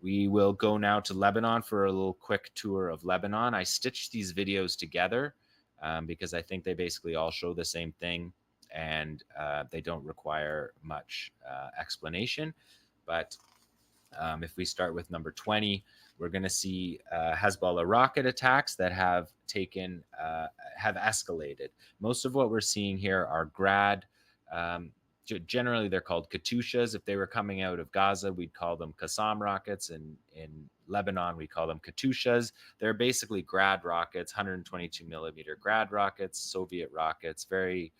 We will go now to Lebanon for a little quick tour of Lebanon. I stitched these videos together because I think they basically all show the same thing, and they don't require much explanation. But if we start with number 20, we're going to see Hezbollah rocket attacks that have escalated. Most of what we're seeing here are Grad. Generally, they're called Katyushas. If they were coming out of Gaza, we'd call them Qassam rockets. And in Lebanon, we call them Katyushas. They're basically Grad rockets, 122 millimeter Grad rockets, Soviet rockets, very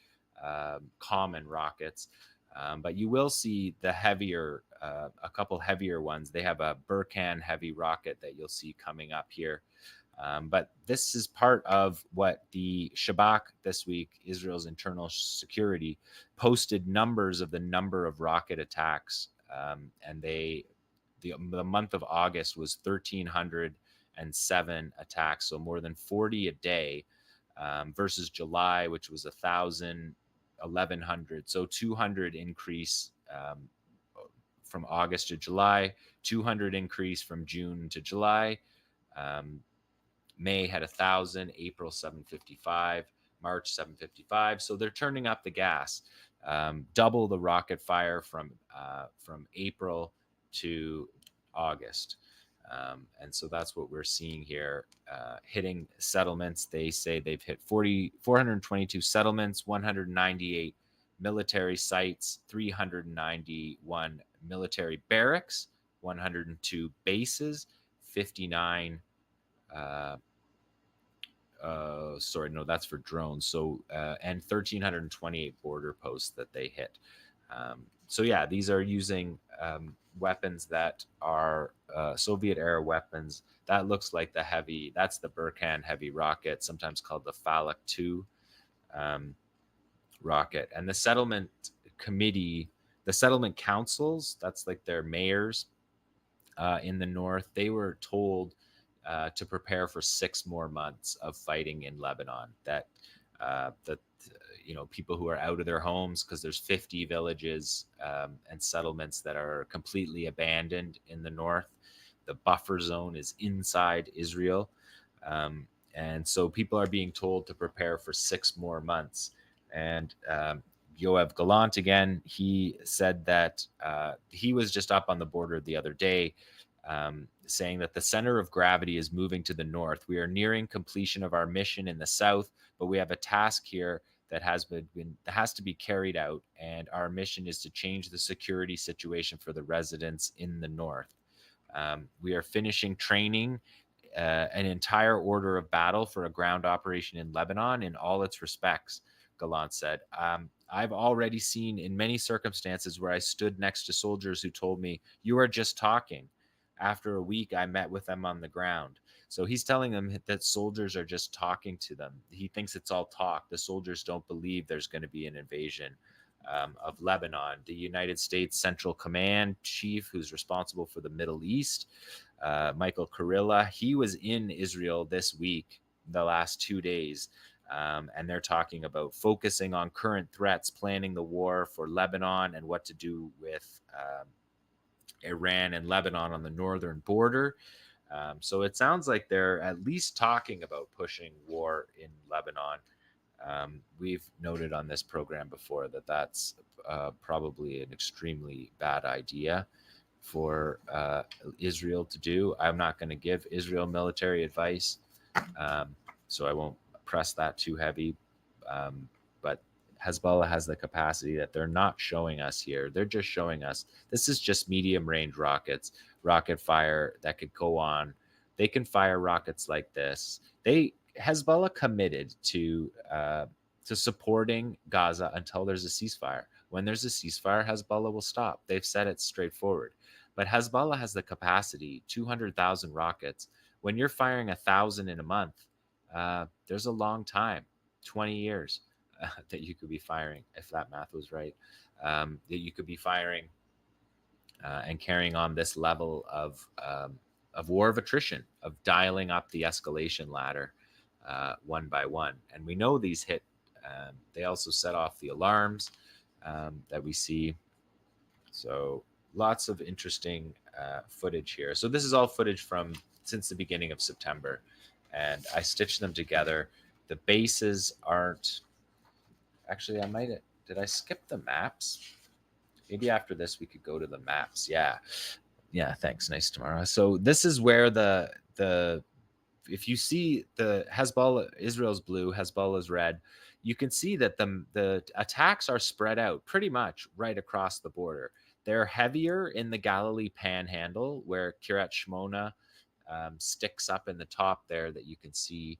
common rockets. But you will see the heavier, a couple heavier ones. They have a Burkan heavy rocket that you'll see coming up here. But this is part of what the Shabak this week, Israel's internal security, posted numbers of the number of rocket attacks. And the month of August was 1,307 attacks, so more than 40 a day, versus July, which was 1,000. 1,100, so 200 increase from August to July, 200 increase from June to July. May had 1,000, April 755, March 755. So they're turning up the gas, double the rocket fire from April to August. And so that's what we're seeing here, hitting settlements. They say they've hit 422 settlements, 198 military sites, 391 military barracks, 102 bases, 59. Sorry, no, that's for drones. So, and 1,328 border posts that they hit. So yeah, these are using weapons that are Soviet-era weapons. That looks like the heavy. That's the Burkan heavy rocket, sometimes called the Falak 2 rocket. And the settlement committee, the settlement councils, that's like their mayors in the north. They were told to prepare for 6 more months of fighting in Lebanon. That people who are out of their homes, because there's 50 villages and settlements that are completely abandoned in the north. The buffer zone is inside Israel. And so people are being told to prepare for 6 more months. And 𝐄𝐿 𝐄𝐿 again, he said that he was just up on the border the other day, saying that the center of gravity is moving to the north. We are nearing completion of our mission in the south, but we have a task here that has to be carried out, and our mission is to change the security situation for the residents in the north. We are finishing training an entire order of battle for a ground operation in Lebanon in all its respects, 𝐿𝐿 said. I've already seen in many circumstances where I stood next to soldiers who told me, "You are just talking." After a week, I met with them on the ground. So he's telling them that soldiers are just talking to them. He thinks it's all talk. The soldiers don't believe there's going to be an invasion of Lebanon. The United States Central Command Chief, who's responsible for the Middle East, Michael Kurilla, he was in Israel this week, the last 2 days, and they're talking about focusing on current threats, planning the war for Lebanon, and what to do with Iran and Lebanon on the northern border. So it sounds like they're at least talking about pushing war in Lebanon. We've noted on this program before that that's probably an extremely bad idea for Israel to do. I'm not going to give Israel military advice, so I won't press that too heavy. But Hezbollah has the capacity that they're not showing us here. They're just showing us this is just medium range rockets, rocket fire that could go on. They can fire rockets like this. Hezbollah committed to supporting Gaza until there's a ceasefire. When there's a ceasefire, Hezbollah will stop. They've said it straightforward. But Hezbollah has the capacity, 200,000 rockets. When you're firing 1,000 in a month, there's a long time, 20 years. That you could be firing, if that math was right, that you could be firing and carrying on this level of war of attrition, of dialing up the escalation ladder one by one. And we know these hit. They also set off the alarms that we see. So lots of interesting footage here. So this is all footage from since the beginning of September, and I stitched them together. The bases aren't actually. Did I skip the maps? Maybe after this we could go to the maps. Yeah. Thanks. Nice tomorrow. So this is where the if you see the Hezbollah, Israel's blue, Hezbollah's red, you can see that the attacks are spread out pretty much right across the border. They're heavier in the Galilee Panhandle, where 𝐄𝐥𝐿 𝐄𝐿 sticks up in the top there that you can see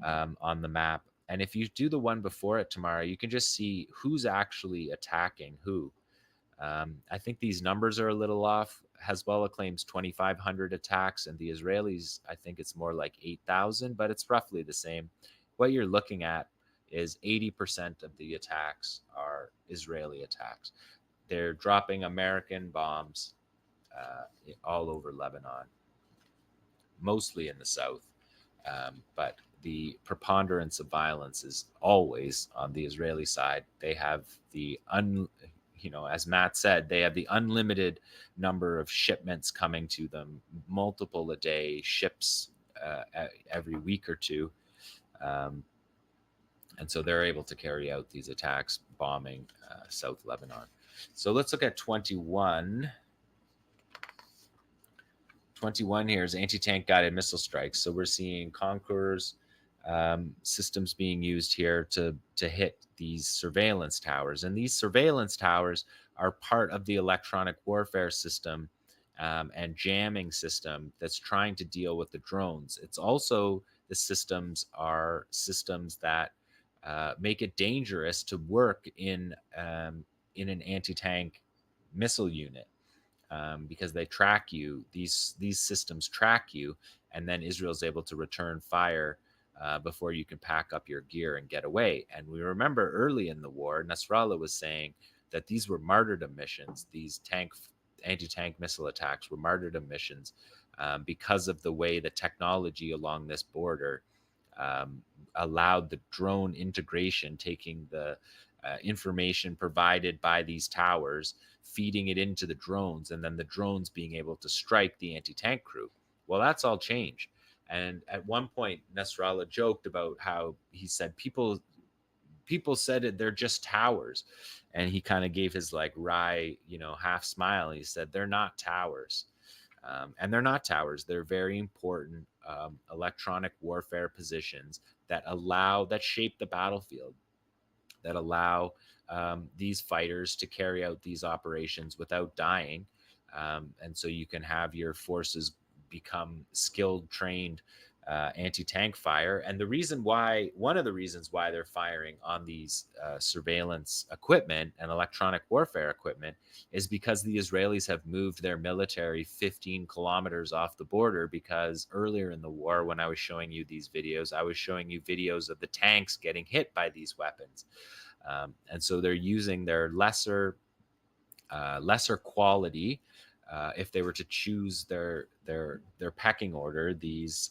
on the map. And if you do the one before it tomorrow, you can just see who's actually attacking who. I think these numbers are a little off. Hezbollah claims 2,500 attacks, and the Israelis, I think it's more like 8,000, but it's roughly the same. What you're looking at is 80% of the attacks are Israeli attacks. They're dropping American bombs all over Lebanon, mostly in the south, but the preponderance of violence is always on the Israeli side. They have as Matt said, they have the unlimited number of shipments coming to them, multiple a day, ships every week or two. And so they're able to carry out these attacks, bombing South Lebanon. So let's look at 21. 21 here is anti-tank guided missile strikes. So we're seeing Conqueror's systems being used here to hit these surveillance towers. And these surveillance towers are part of the electronic warfare system and jamming system that's trying to deal with the drones. It's also the systems are systems that make it dangerous to work in an anti-tank missile unit. Because they track you, these systems track you, and then Israel's able to return fire before you can pack up your gear and get away. And we remember early in the war, Nasrallah was saying that these were martyrdom missions. These anti-tank missile attacks were martyrdom missions because of the way the technology along this border allowed the drone integration, taking the information provided by these towers, feeding it into the drones, and then the drones being able to strike the anti-tank crew. Well, that's all changed. And at one point, Nasrallah joked about how he said people said it, they're just towers, and he kind of gave his like wry, half smile. He said they're not towers, and they're not towers. They're very important electronic warfare positions that shape the battlefield, that allow these fighters to carry out these operations without dying, and so you can have your forces become skilled, trained anti-tank fire. And one of the reasons why they're firing on these surveillance equipment and electronic warfare equipment is because the Israelis have moved their military 15 kilometers off the border, because earlier in the war, when I was showing you these videos, I was showing you videos of the tanks getting hit by these weapons. And so they're using their lesser quality. If they were to choose their pecking order, these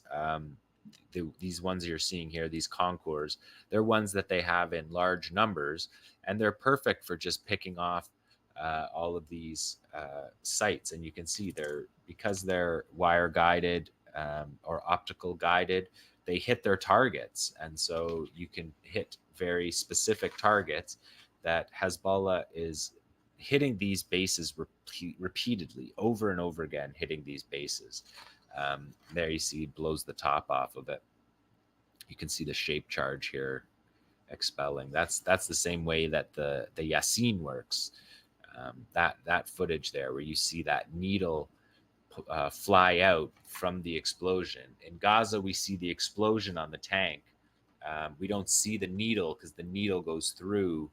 ones you're seeing here, these Concours, they're ones that they have in large numbers, and they're perfect for just picking off all of these sites. And you can see because they're wire guided or optical guided, they hit their targets, and so you can hit very specific targets. That Hezbollah is hitting these bases repeatedly, over and over again, hitting these bases. There you see, blows the top off of it. You can see the shape charge here expelling. That's the same way that the 𝐓𝐴𝐶 works. That footage there, where you see that needle fly out from the explosion. In Gaza, we see the explosion on the tank. We don't see the needle because the needle goes through.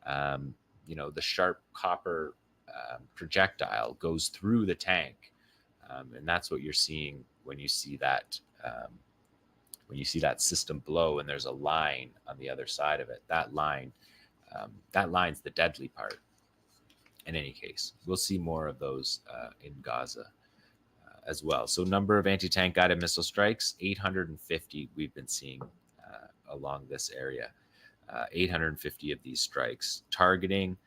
The sharp copper projectile goes through the tank, and that's what you're seeing when you see that system blow, and there's a line on the other side of it. That line's the deadly part. In any case, we'll see more of those in Gaza as well. So number of anti-tank guided missile strikes, 850 we've been seeing along this area. 850 of these strikes, targeting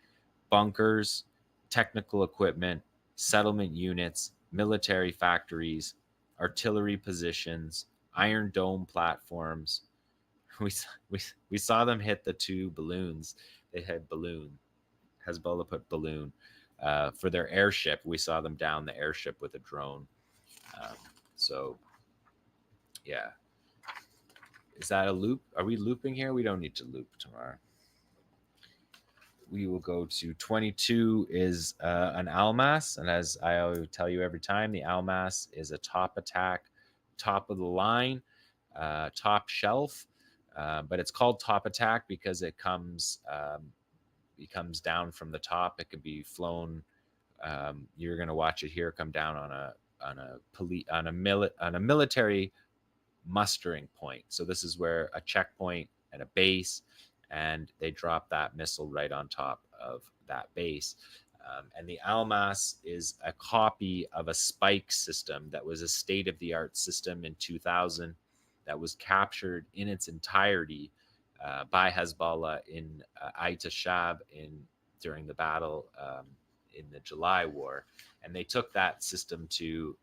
bunkers, technical equipment, settlement units, military factories, artillery positions, Iron Dome platforms. We saw them hit the 2 balloons. They had balloon. Hezbollah put balloon for their airship. We saw them down the airship with a drone. So, yeah. Is that a loop? Are we looping here? We don't need to loop tomorrow. We will go to 22 is an Almass. And as I always tell you every time, the Almass is a top attack, top of the line, top shelf. But it's called top attack because it comes down from the top. It can be flown. You're going to watch it here come down on a military mustering point. So this is where a checkpoint and a base, and they drop that missile right on top of that base. And the Almass is a copy of a spike system that was a state-of-the-art system in 2000 that was captured in its entirety by Hezbollah in 𝐓𝐡𝐞 during the battle in the July War. And they took that system to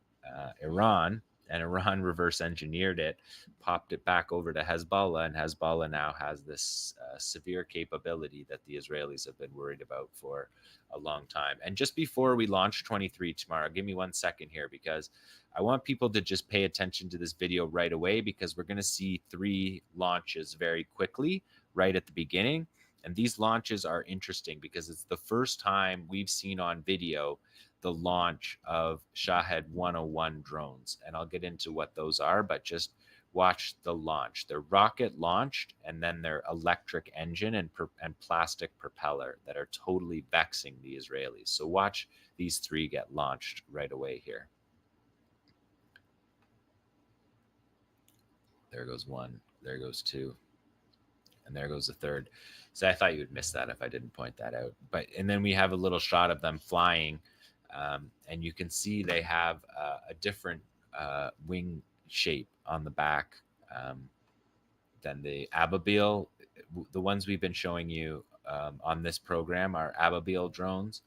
Iran, and Iran reverse engineered it, popped it back over to Hezbollah, and Hezbollah now has this severe capability that the Israelis have been worried about for a long time. And just before we launch 23 tomorrow, give me 1 second here, because I want people to just pay attention to this video right away, because we're going to see 3 launches very quickly right at the beginning. And these launches are interesting because it's the first time we've seen on video the launch of Shahed 101 drones. And I'll get into what those are, but just watch the launch. They're rocket launched, and then they're electric engine and plastic propeller that are totally vexing the Israelis. So watch these 3 get launched right away here. There goes 1, there goes 2, and there goes the 3rd. So I thought you would miss that if I didn't point that out. And then we have a little shot of them flying. And you can see they have a different wing shape on the back than the Ababil. The ones we've been showing you on this program are Ababil drones.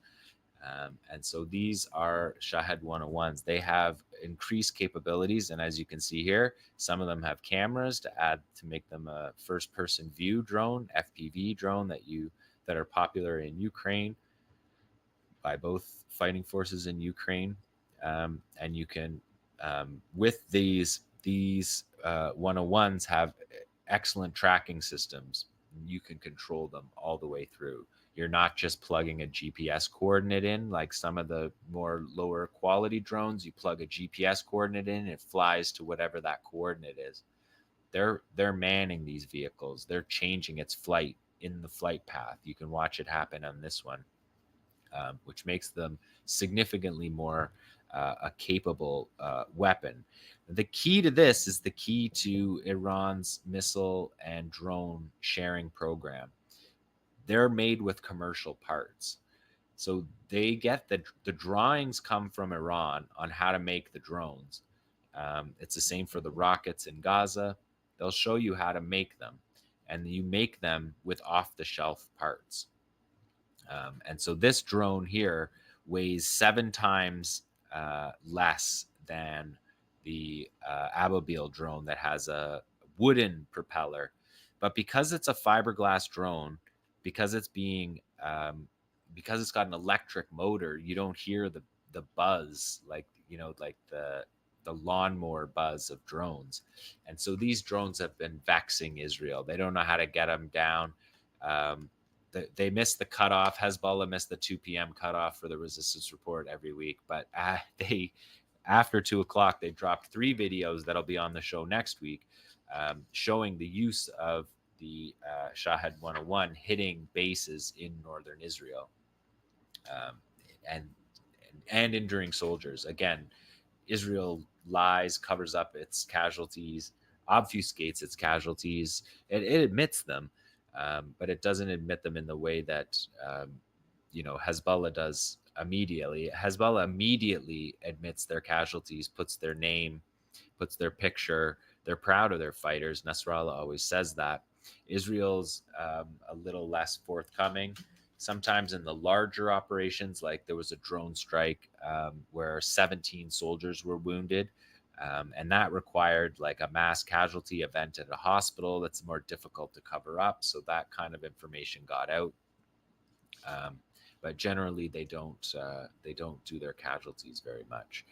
And so these are Shahed 101s. They have increased capabilities. And as you can see here, some of them have cameras to make them a first-person view drone, FPV drone that are popular in Ukraine by both fighting forces in Ukraine. And you can, with these 101s have excellent tracking systems. You can control them all the way through. You're not just plugging a GPS coordinate in like some of the more lower quality drones. You plug a GPS coordinate in, it flies to whatever that coordinate is. They're manning these vehicles. They're changing its flight in the flight path. You can watch it happen on this one. Which makes them significantly more a capable weapon. The key to this is the key to Iran's missile and drone sharing program. They're made with commercial parts. So they get the drawings come from Iran on how to make the drones. It's the same for the rockets in Gaza. They'll show you how to make them, and you make them with off-the-shelf parts. And so this drone here weighs 7 times less than the Ababil drone that has a wooden propeller. But because it's a fiberglass drone, because it's got an electric motor, you don't hear the buzz like the lawnmower buzz of drones. And so these drones have been vexing Israel. They don't know how to get them down. They missed the cutoff. Hezbollah missed the 2 p.m. cutoff for the resistance report every week. But after 2 o'clock, they dropped 3 videos that'll be on the show next week, showing the use of the Shahed 101 hitting bases in northern Israel, and injuring soldiers. Again, Israel lies, covers up its casualties, obfuscates its casualties. It admits them. But it doesn't admit them in the way that, Hezbollah does immediately. Hezbollah immediately admits their casualties, puts their name, puts their picture. They're proud of their fighters. Nasrallah always says that. Israel's a little less forthcoming. Sometimes in the larger operations, like there was a drone strike where 17 soldiers were wounded. And that required like a mass casualty event at a hospital that's more difficult to cover up. So that kind of information got out. But generally, they don't do their casualties very much.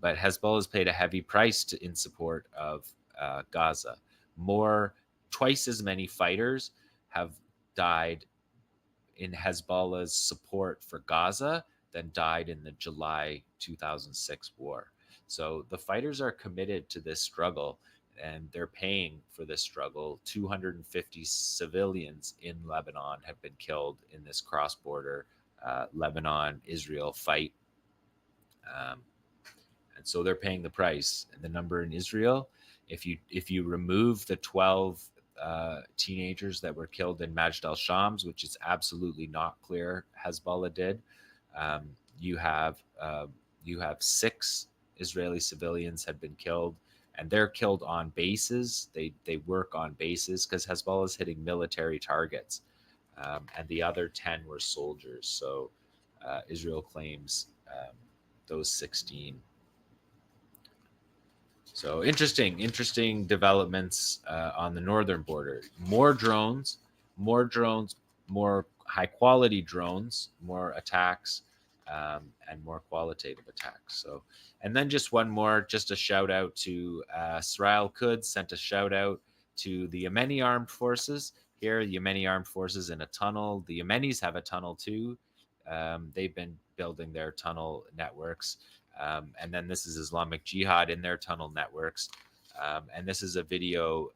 But Hezbollah has paid a heavy price in support of Gaza. Twice as many fighters have died in Hezbollah's support for Gaza than died in the July 2006 war. So the fighters are committed to this struggle, and they're paying for this struggle. 250 civilians in Lebanon have been killed in this cross-border Lebanon-Israel fight. And so they're paying the price. And the number in Israel, if you remove the 12 teenagers that were killed in Majd al-Shams, which is absolutely not clear Hezbollah did, you have 6 Israeli civilians have been killed, and they're killed on bases. They work on bases because Hezbollah is hitting military targets, and the other 10 were soldiers. So Israel claims those 16. So interesting developments on the northern border. More drones, more high quality drones, more attacks, and more qualitative attacks. So, and then just one more, just a shout out to 𝐓𝐡𝐞 𝐄𝐥𝐞𝐜 sent a shout out to the Yemeni armed forces. Here, the Yemeni armed forces in a tunnel. The Yemenis have a tunnel too. They've been building their tunnel networks. And then this is Islamic Jihad in their tunnel networks. And this is a video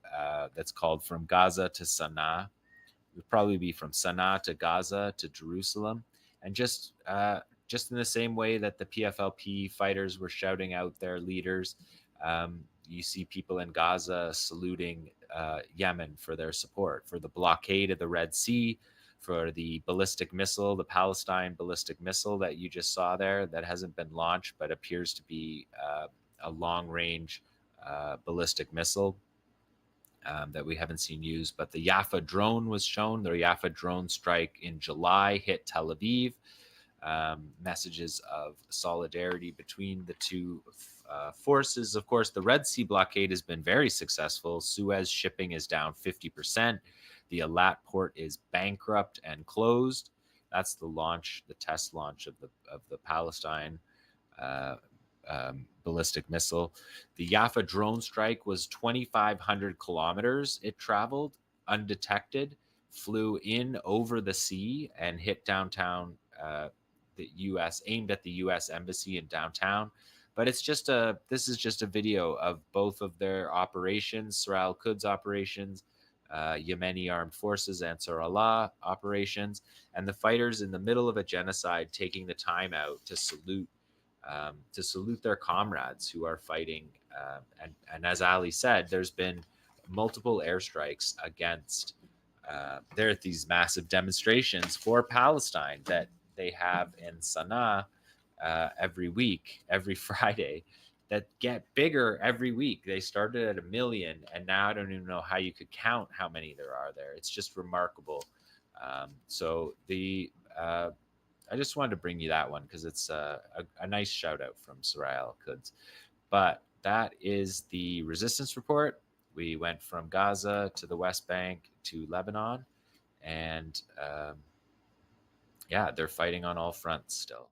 that's called From Gaza to Sana'a. It would probably be from Sana'a to Gaza to Jerusalem. And just in the same way that the PFLP fighters were shouting out their leaders, you see people in Gaza saluting Yemen for their support, for the blockade of the Red Sea, for the ballistic missile, the Palestine ballistic missile that you just saw there that hasn't been launched but appears to be a long-range ballistic missile that we haven't seen used. But the Yafa drone was shown. The Yafa drone strike in July hit Tel Aviv. Messages of solidarity between the two forces. Of course, the Red Sea blockade has been very successful. Suez shipping is down 50%. The Eilat port is bankrupt and closed. That's the test launch of the Palestine ballistic missile. The Yafa drone strike was 2,500 kilometers. It traveled undetected, flew in over the sea, and hit downtown. The U.S. aimed at the U.S. embassy in downtown. But this is just a video of both of their operations, 𝐓𝐡𝐞 𝐄𝐥𝐞𝐜 operations, Yemeni armed forces, Ansar Allah operations, and the fighters in the middle of a genocide taking the time out to salute their comrades who are fighting. And as Ali said, there's been multiple airstrikes against. There are these massive demonstrations for Palestine that they have in Sana'a every week, every Friday, that get bigger every week. They started at 1 million, and now I don't even know how you could count how many there are there. It's just remarkable. So I just wanted to bring you that one because it's a nice shout out from 𝐓𝐡𝐞 𝐄𝐥𝐞𝐜. But that is the resistance report. We went from Gaza to the West Bank to Lebanon, and yeah, they're fighting on all fronts still.